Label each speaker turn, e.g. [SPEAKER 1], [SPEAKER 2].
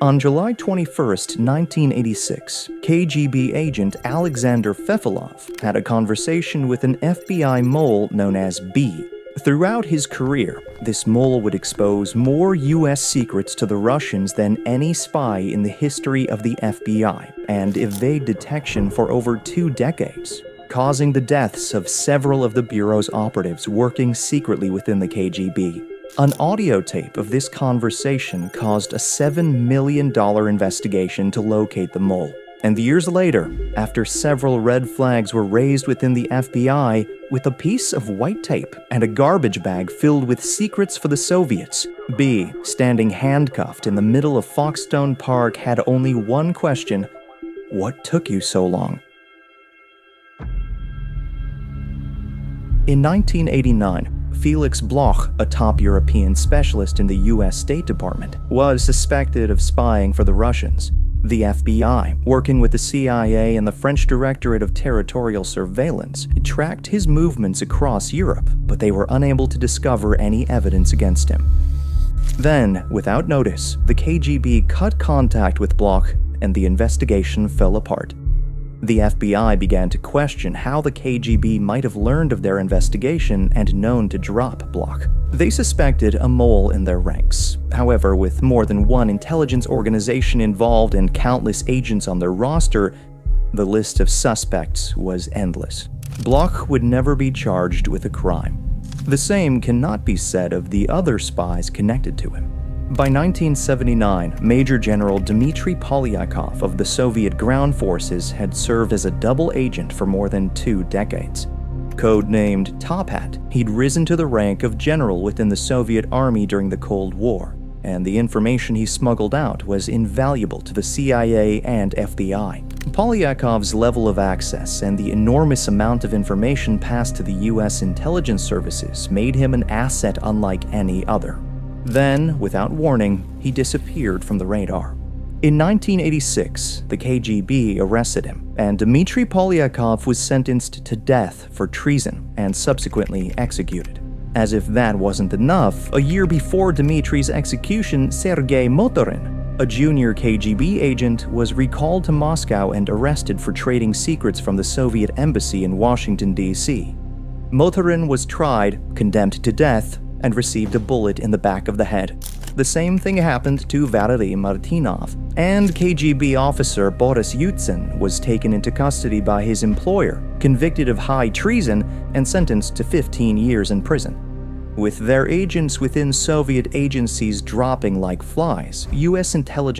[SPEAKER 1] On July 21, 1986, KGB agent Alexander Fefilov had a conversation with an FBI mole known as B. Throughout his career, this mole would expose more U.S. secrets to the Russians than any spy in the history of the FBI and evade detection for over 2 decades, causing the deaths of several of the Bureau's operatives working secretly within the KGB. An audio tape of this conversation caused a $7 million investigation to locate the mole. And years later, after several red flags were raised within the FBI, with a piece of white tape and a garbage bag filled with secrets for the Soviets, B, standing handcuffed in the middle of Foxstone Park, had only one question: what took you so long? In 1989, Felix Bloch, a top European specialist in the U.S. State Department, was suspected of spying for the Russians. The FBI, working with the CIA and the French Directorate of Territorial Surveillance, tracked his movements across Europe, but they were unable to discover any evidence against him. Then, without notice, the KGB cut contact with Bloch, and the investigation fell apart. The FBI began to question how the KGB might have learned of their investigation and known to drop Bloch. They suspected a mole in their ranks. However, with more than one intelligence organization involved and countless agents on their roster, the list of suspects was endless. Bloch would never be charged with a crime. The same cannot be said of the other spies connected to him. By 1979, Major General Dmitry Polyakov of the Soviet Ground Forces had served as a double agent for more than 2 decades. Codenamed Top Hat, he'd risen to the rank of general within the Soviet Army during the Cold War, and the information he smuggled out was invaluable to the CIA and FBI. Polyakov's level of access and the enormous amount of information passed to the U.S. intelligence services made him an asset unlike any other. Then, without warning, he disappeared from the radar. In 1986, the KGB arrested him, and Dmitry Polyakov was sentenced to death for treason and subsequently executed. As if that wasn't enough, a year before Dmitry's execution, Sergei Motorin, a junior KGB agent, was recalled to Moscow and arrested for trading secrets from the Soviet embassy in Washington, D.C. Motorin was tried, condemned to death, and received a bullet in the back of the head. The same thing happened to Valery Martinov, and KGB officer Boris Yeltsin was taken into custody by his employer, convicted of high treason, and sentenced to 15 years in prison. With their agents within Soviet agencies dropping like flies, U.S. intelligence